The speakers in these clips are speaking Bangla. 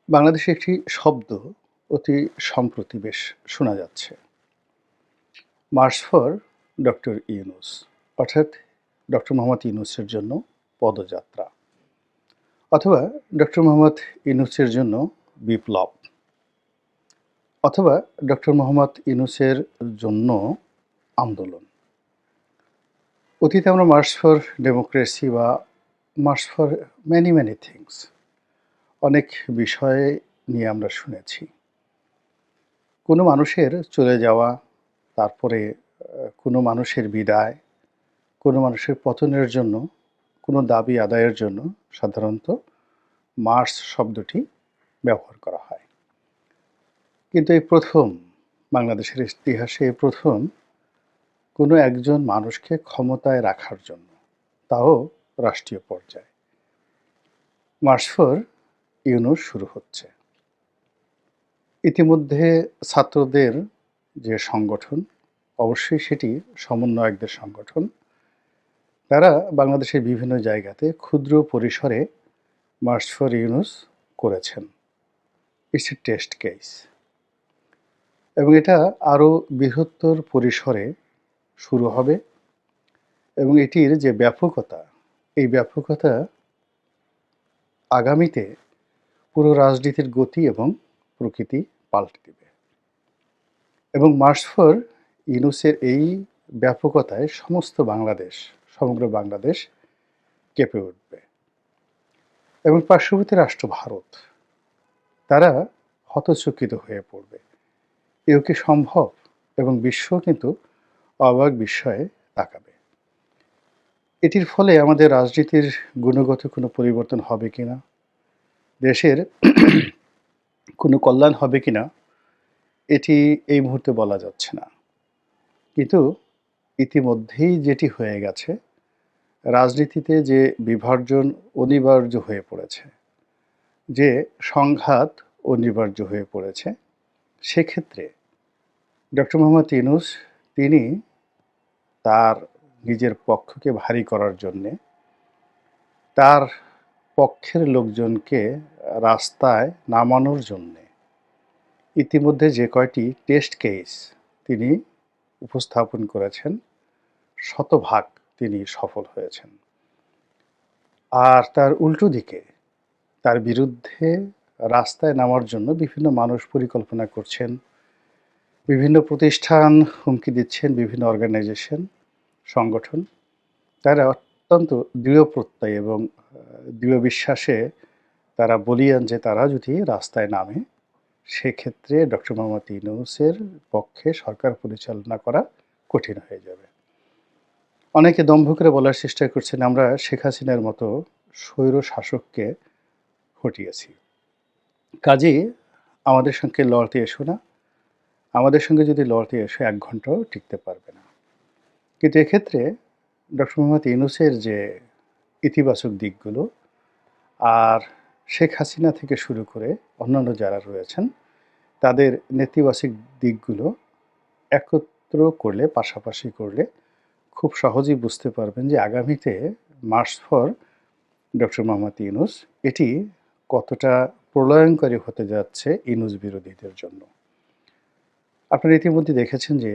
বাংলাদেশে একটি শব্দ অতি সম্প্রতি বেশ শোনা যাচ্ছে। মার্চ ফর ডক্টর ইউনূস, অর্থাৎ ডক্টর মোহাম্মদ ইউনূসের জন্য পদযাত্রা, অথবা ডক্টর মোহাম্মদ ইউনূসের জন্য বিপ্লব, অথবা ডক্টর মোহাম্মদ ইউনূসের জন্য আন্দোলন। অতীতে আমরা মার্চ ফর ডেমোক্রেসি বা মার্চ ফর মেনি থিংস অনেক বিষয় নিয়ে আমরা শুনেছি। কোনো মানুষের চলে যাওয়া, তারপরে কোনো মানুষের বিদায়, কোনো মানুষের পতনের জন্য, কোনো দাবি আদায়ের জন্য সাধারণত মার্চ শব্দটি ব্যবহার করা হয়। কিন্তু এই প্রথম বাংলাদেশের ইতিহাসে এই প্রথম কোনো একজন মানুষকে ক্ষমতায় রাখার জন্য, তাও রাষ্ট্রীয় পর্যায়ে, মার্চ ফর ইউনূস শুরু হচ্ছে। ইতিমধ্যে ছাত্রদের যে সংগঠন, অবশ্যই সেটি সমন্বয়কদের সংগঠন, তারা বাংলাদেশের বিভিন্ন জায়গাতে ক্ষুদ্র পরিসরে মার্চ ফর ইউনূস করেছেন। ইটস এ টেস্ট কেস, এবং এটা আরও বৃহত্তর পরিসরে শুরু হবে, এবং এটির যে ব্যাপকতা, এই ব্যাপকতা আগামীতে পুরো রাজনীতির গতি এবং প্রকৃতি পাল্টে দেবে। এবং মার্চ ফর ইউনূসের এই ব্যাপকতায় সমগ্র বাংলাদেশ কেঁপে উঠবে। এবং পার্শ্ববর্তী রাষ্ট্র ভারত, তারা হতচকিত হয়ে পড়বে। এও কি সম্ভব? এবং বিশ্ব কিন্তু অবাক বিস্ময়ে তাকাবে। এটির ফলে আমাদের রাজনীতির গুণগত কোনো পরিবর্তন হবে কিনা, দেশের কোনো কল্যাণ হবে কিনা, এটি এই মুহূর্তে বলা যাচ্ছে না। কিন্তু ইতিমধ্যেই যেটি হয়ে গেছে, রাজনীতিতে যে বিভাজন অনিবার্য হয়ে পড়েছে, যে সংঘাত অনিবার্য হয়ে পড়েছে, সেক্ষেত্রে ডক্টর মোহাম্মদ ইউনূস তিনি তার নিজের পক্ষকে ভারী করার জন্যে, তার পক্ষের লোকজনকে রাস্তায় নামানোর জন্যে ইতিমধ্যে যে কয়টি টেস্ট কেস তিনি উপস্থাপন করেছেন, শতভাগ তিনি সফল হয়েছেন। আর তার উল্টো দিকে তার বিরুদ্ধে রাস্তায় নামার জন্য বিভিন্ন মানুষ পরিকল্পনা করছেন, বিভিন্ন প্রতিষ্ঠান হুমকি দিচ্ছেন, বিভিন্ন অর্গানাইজেশন, সংগঠন। তারা অত্যন্ত দৃঢ় প্রত্যয় এবং দৃঢ় বিশ্বাসে তারা বলিয়ান যে তারা যদি রাস্তায় নামে, সেক্ষেত্রে ডক্টর মোহাম্মদ ইউনূসের পক্ষে সরকার পরিচালনা করা কঠিন হয়ে যাবে। অনেকে দম্ভ করে বলার চেষ্টা করছেন, আমরা শেখ হাসিনার মতো স্বৈর শাসককে হটিয়েছি, কাজেই আমাদের সঙ্গে লড়তে এসো না, আমাদের সঙ্গে যদি লড়তে এসো ১ ঘন্টাও টিকতে পারবে না। কিন্তু এক্ষেত্রে ডক্টর মোহাম্মদ ইউনূসের যে ইতিবাচক দিকগুলো, আর শেখ হাসিনা থেকে শুরু করে অন্যান্য যারা রয়েছেন, তাদের নেতিবাচক দিকগুলো একত্র করলে, পাশাপাশি করলে খুব সহজেই বুঝতে পারবেন যে আগামীতে March for doctor Mohammad Yunus এটি কতটা প্রলয়ঙ্করী হতে যাচ্ছে ইউনূস বিরোধীদের জন্য। আপনারা ইতিমধ্যে দেখেছেন যে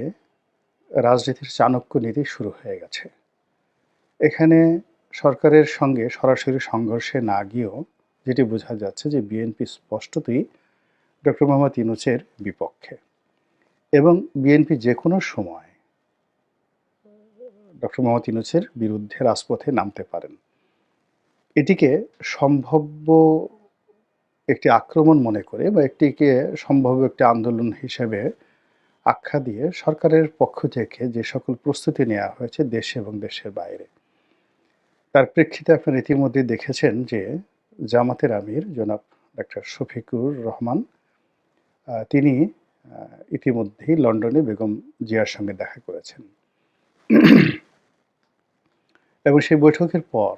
রাজনীতির চাণক্য নীতি শুরু হয়ে গেছে। এখানে সরকারের সঙ্গে সরাসরি সংঘর্ষে না গিয়েও যেটি বোঝা যাচ্ছে যে বিএনপি স্পষ্টতই ডক্টর মোহাম্মদ ইউনূসের বিপক্ষে, এবং বিএনপি যে কোনো সময় ডক্টর মোহাম্মদ ইউনূসের বিরুদ্ধে রাজপথে নামতে পারেন। এটিকে সম্ভাব্য একটি আক্রমণ মনে করে বা এটিকে সম্ভাব্য একটি আন্দোলন হিসেবে আখ্যা দিয়ে সরকারের পক্ষ থেকে যে সকল প্রস্তুতি নেওয়া হয়েছে দেশে এবং দেশের বাইরে, তার প্রেক্ষিতে আপনারা ইতিমধ্যে দেখেছেন যে জামাতের আমির জনাব ডক্টর শফিকুর রহমান, তিনি ইতিমধ্যেই লন্ডনে বেগম জিয়ার সঙ্গে দেখা করেছেন। এবং সেই বৈঠকের পর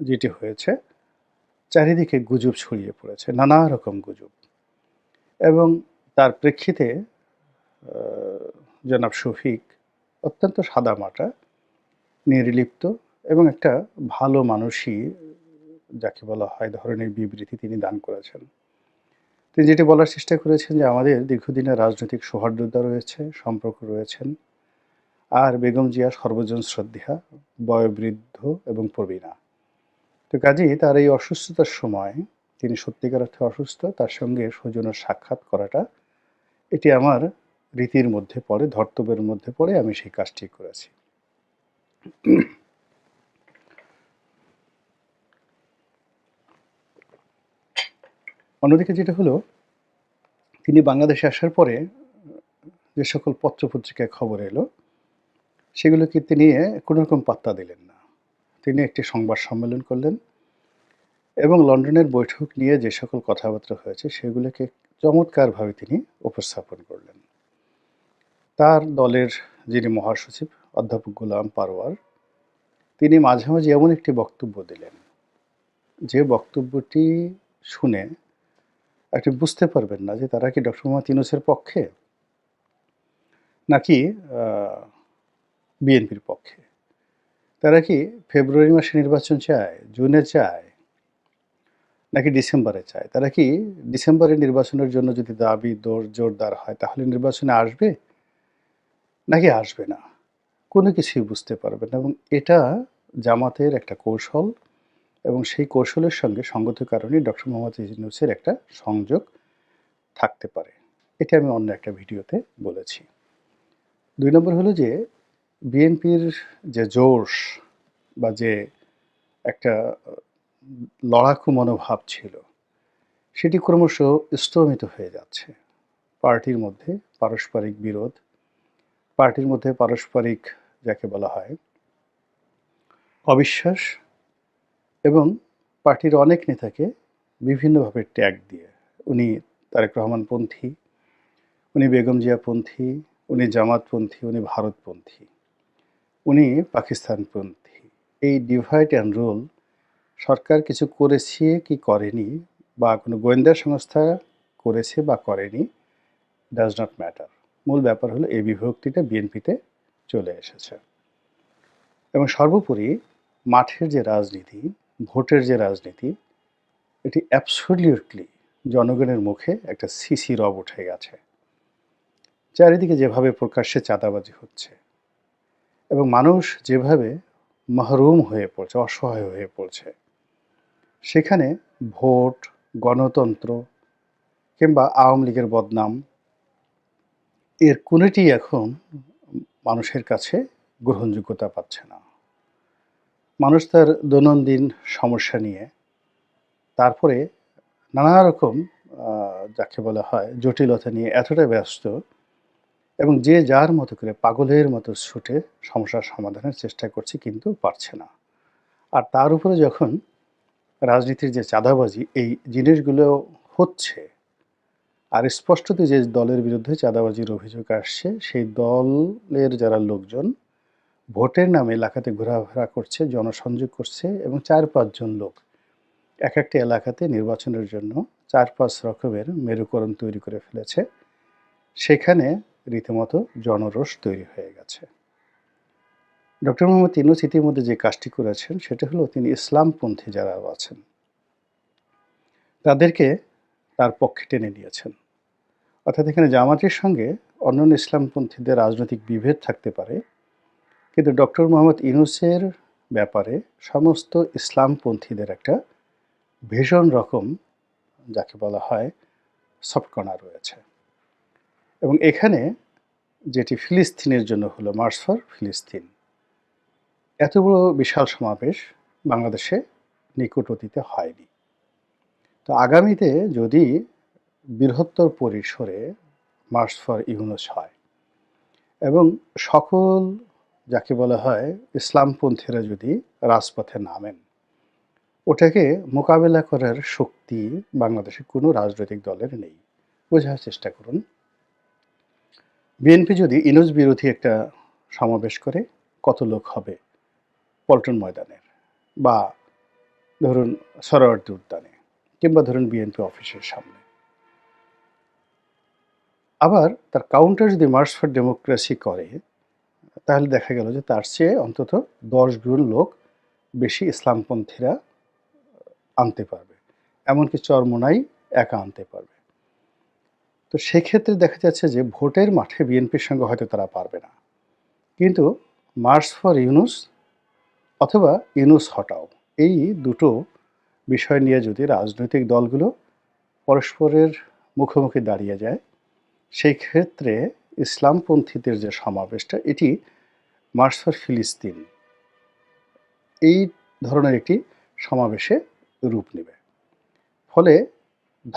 যেটি হয়েছে, চারিদিকে গুজব ছড়িয়ে পড়েছে, নানা রকম গুজব, এবং তার প্রেক্ষিতে জনাব শফিক অত্যন্ত সাদামাটা, নির্লিপ্ত এবং একটা ভালো মানুষই যাকে বলা হয় ধরনের বিবৃতি তিনি দান করেছেন। তিনি যেটি বলার চেষ্টা করেছেন যে আমাদের দীর্ঘদিনের রাজনৈতিক সৌহার্দ্যতা রয়েছে, সম্পর্ক রয়েছেন। আর বেগম জিয়া সর্বজন শ্রদ্ধেয়া, বয়োবৃদ্ধ এবং প্রবীণা। তো কাজেই তার এই অসুস্থতার সময়, তিনি সত্যিকার অর্থে অসুস্থ, তার সঙ্গে সৌজন্য সাক্ষাৎ করাটা এটি আমার রীতির মধ্যে পড়ে, ধর্তব্যের মধ্যে পড়ে আমি সেই কাজটি করেছি। অন্যদিকে যেটা হলো, তিনি বাংলাদেশে আসার পরে যে সকল পত্রপত্রিকায় খবর এলো, সেগুলোকে তিনি কোনো রকম পাত্তা দিলেন না। তিনি একটি সংবাদ সম্মেলন করলেন এবং লন্ডনের বৈঠক নিয়ে যে সকল কথাবার্তা হয়েছে সেগুলোকে চমৎকারভাবে তিনি উপস্থাপন করলেন। তার দলের যিনি মহাসচিব অধ্যাপক গোলাম পারওয়ার, তিনি মাঝামাঝি এমন একটি বক্তব্য দিলেন, যে বক্তব্যটি শুনে আপনি বুঝতে পারবেন না যে তারা কি ডক্টর মোহাম্মদ ইউনূসের পক্ষে নাকি বিএনপির পক্ষে। তারা কি ফেব্রুয়ারি মাসে নির্বাচন চায়, জুনে চায়, নাকি ডিসেম্বরে চায়? তারা কি ডিসেম্বরে নির্বাচনের জন্য যদি দাবি জোরদার হয় তাহলে নির্বাচনে আসবে নাকি আসবে না? কোনো কিছুই বুঝতে পারবেন না এবং এটা জামাতের একটা কৌশল এবং সেই কৌশলের সঙ্গে সঙ্গত কারণেই ডক্টর মোহাম্মদ ইউনূসের একটা সংযোগ থাকতে পারে। এটা আমি অন্য একটা ভিডিওতে বলেছি। ২ নম্বর হলো যে বিএনপির যে জোশ বা যে একটা লড়াকু মনোভাব ছিল, সেটি ক্রমশ স্তমিত হয়ে যাচ্ছে। পার্টির মধ্যে পারস্পরিক বিরোধ, পার্টির মধ্যে পারস্পরিক যাকে বলা হয় অবিশ্বাস এবং পার্টির অনেক নেতাকে বিভিন্নভাবে ট্যাগ দিয়ে, উনি তারেক রহমানপন্থী, উনি বেগম জিয়াপন্থী, উনি জামাতপন্থী, উনি ভারতপন্থী, উনি পাকিস্তানপন্থী। এই ডিভাইড অ্যান্ড রুল সরকার কিছু করেছে কি করেনি, বা কোনো গোয়েন্দা সংস্থা করেছে বা করেনি, ডাজ নট ম্যাটার। মূল ব্যাপার হলো এই বিভক্তিটা বিএনপিতে চলে এসেছে এবং সর্বোপরি মাঠের যে রাজনীতি, ভোটের যে রাজনীতি, এটি অ্যাবসলিউটলি জনগণের মুখে একটা সিসি রব উঠে গেছে। চারিদিকে যেভাবে প্রকাশ্যে চাঁদাবাজি হচ্ছে এবং মানুষ যেভাবে মাহরুম হয়ে পড়ছে, অসহায় হয়ে পড়ছে, সেখানে ভোট, গণতন্ত্র কিংবা আওয়ামী লীগের বদনাম, এর কোনোটি এখন মানুষের কাছে গ্রহণযোগ্যতা পাচ্ছে না। মানুষ তার দৈনন্দিন সমস্যা নিয়ে, তারপরে নানা রকম যাকে বলা হয় জটিলতা নিয়ে এতটা ব্যস্ত এবং যে যার মতো করে পাগলের মতো ছুটে সমস্যার সমাধানের চেষ্টা করছে, কিন্তু পারছে না। আর তার উপরে যখন রাজনীতির যে চাঁদাবাজি, এই জিনিসগুলো হচ্ছে, আর স্পষ্টতই যে দলের বিরুদ্ধে চাঁদাবাজির অভিযোগ আসছে, সেই দলের যারা লোকজন ভোটের নামে এলাকাতে ঘোরাফেরা করছে, জনসংযোগ করছে এবং ৪-৫ জন লোক এক একটা এলাকাতে নির্বাচনের জন্য ৪-৫ রকমের মেরুকরণ তৈরি করে ফেলেছে। সেখানে রীতিমতো জনরোষ তৈরি হয়ে গেছে। ডক্টর মোহাম্মদ ইউনূস ইতিমধ্যে যে কাজটি করেছেন সেটা হলো তিনি ইসলামপন্থী যারা আছেন তাদেরকে তার পক্ষে টেনে নিয়েছেন। অর্থাৎ এখানে জামাতের সঙ্গে অন্যান্য ইসলামপন্থীদের রাজনৈতিক বিভেদ থাকতে পারে, কিন্তু ডক্টর মোহাম্মদ ইউনূসের ব্যাপারে সমস্ত ইসলামপন্থীদের একটা ভীষণ রকম যাকে বলা হয় সফটকর্নার রয়েছে। এবং এখানে যেটি ফিলিস্তিনের জন্য হলো মার্চ ফর ফিলিস্তিন, এত বড় বিশাল সমাবেশ বাংলাদেশে নিকট অতীতে হয়নি। তো আগামীতে যদি বৃহত্তর পরিসরে মার্চ ফর ইউনূস হয় এবং সকল যাকে বলা হয় ইসলামপন্থীরা যদি রাজপথে নামেন, ওটাকে মোকাবেলা করার শক্তি বাংলাদেশে কোনো রাজনৈতিক দলের নেই। বোঝার চেষ্টা করুন, বিএনপি যদি ইউনূস বিরোধী একটা সমাবেশ করে, কত লোক হবে পল্টন ময়দানের, বা ধরুন সরোয়ার্দী উদ্যানে, কিংবা ধরুন বিএনপি অফিসের সামনে। আবার তার কাউন্টার যদি মার্চ ফর ডেমোক্রেসি করে, তাহলে দেখা গেল যে তার চেয়ে অন্তত 10 গুণ লোক বেশি ইসলামপন্থীরা আনতে পারবে, এমনকি চরমোনাই একা আনতে পারবে। তো সেক্ষেত্রে দেখা যাচ্ছে যে ভোটের মাঠে বিএনপির সঙ্গে হয়তো তারা পারবে না, কিন্তু মার্চ ফর ইউনূস অথবা ইউনূস হটাও, এই দুটো বিষয় নিয়ে যদি রাজনৈতিক দলগুলো পরস্পরের মুখোমুখি দাঁড়িয়ে যায়, সেই ক্ষেত্রে ইসলামপন্থীদের যে সমাবেশটা, এটি মার্চ ফর ফিলিস্তিন এই ধরনের একটি সমাবেশে রূপ নেবে। ফলে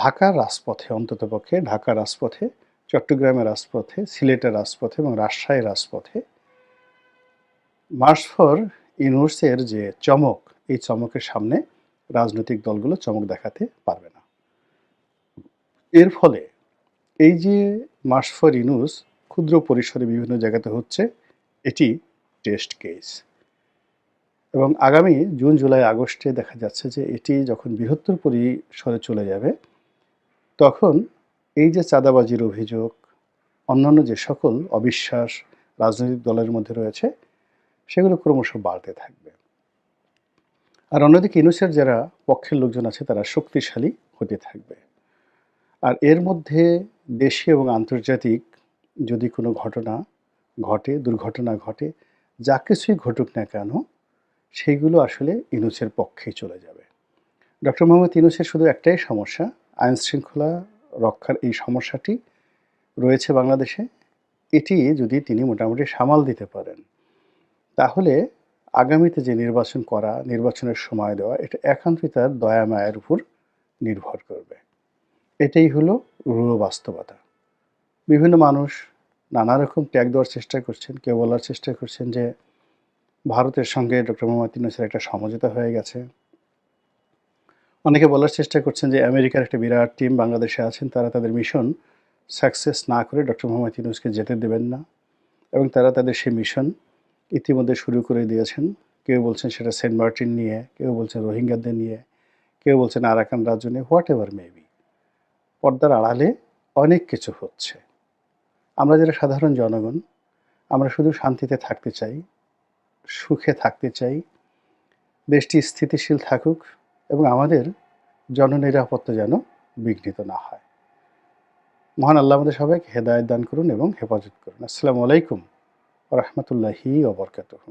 ঢাকার রাজপথে, অন্ততপক্ষে ঢাকার রাজপথে, চট্টগ্রামের রাজপথে, সিলেটের রাজপথে এবং রাজশাহীর রাজপথে মার্চ ফর ইউনূসের যে চমক, এই চমকের সামনে রাজনৈতিক দলগুলো চমক দেখাতে পারবে না। এর ফলে এই যে মার্চ ফর ইউনূস ক্ষুদ্র পরিসরে বিভিন্ন জায়গাতে হচ্ছে, এটি টেস্ট কেস, এবং আগামী জুন, জুলাই, আগস্টে দেখা যাচ্ছে যে এটি যখন বৃহত্তর পরিসরে চলে যাবে, তখন এই যে চাঁদাবাজির অভিযোগ, অন্যান্য যে সকল অবিশ্বাস রাজনৈতিক দলের মধ্যে রয়েছে, সেগুলো ক্রমশ বাড়তে থাকবে। আর অন্যদিকে ইউনূসের যারা পক্ষের লোকজন আছে, তারা শক্তিশালী হতে থাকবে। আর এর মধ্যে দেশীয় এবং আন্তর্জাতিক যদি কোনো ঘটনা ঘটে, দুর্ঘটনা ঘটে, যা কিছুই ঘটুক না কেন, সেইগুলো আসলে ইউনূসের পক্ষেই চলে যাবে। ডক্টর মোহাম্মদ ইউনূসের শুধু একটাই সমস্যা, আইনশৃঙ্খলা রক্ষার এই সমস্যাটি রয়েছে বাংলাদেশে। এটি যদি তিনি মোটামুটি সামাল দিতে পারেন, তাহলে আগামীতে যে নির্বাচন করা, নির্বাচনের সময় দেওয়া, এটা একান্তই তার দয়া মায়ের উপর নির্ভর করবে। এটাই হলো রূঢ় বাস্তবতা। বিভিন্ন মানুষ নানা রকম ট্যাগ দেওয়ার চেষ্টা করছেন। কেউ বলার চেষ্টা করছেন যে ভারতের সঙ্গে ডক্টর মোহাম্মদ ইউনূসের একটা সমঝোতা হয়ে গেছে। অনেকে বলার চেষ্টা করছেন যে আমেরিকার একটা বিরাট টিম বাংলাদেশে আছেন, তারা তাদের মিশন সাকসেস না করে ডক্টর মোহাম্মদ ইউনূসকে যেতে দেবেন না, এবং তারা তাদের সেই মিশন ইতিমধ্যে শুরু করে দিয়েছেন। কেউ বলছেন সেটা সেন্ট মার্টিন নিয়ে, কেউ বলছেন রোহিঙ্গাদের নিয়ে, কেউ বলছেন আরাকান রাজ্য নিয়ে, হোয়াট এভার মেবি। পর্দার আড়ালে অনেক কিছু হচ্ছে। আমরা যারা সাধারণ জনগণ, আমরা শুধু শান্তিতে থাকতে চাই, সুখে থাকতে চাই, দেশটি স্থিতিশীল থাকুক এবং আমাদের জননিরাপত্তা যেন বিঘ্নিত না হয়। মহান আল্লাহ আমাদের সবাইকে হেদায়েত দান করুন এবং হেফাজত করুন। আসসালামু আলাইকুম ওয়া রাহমাতুল্লাহি ওয়া বারাকাতুহু।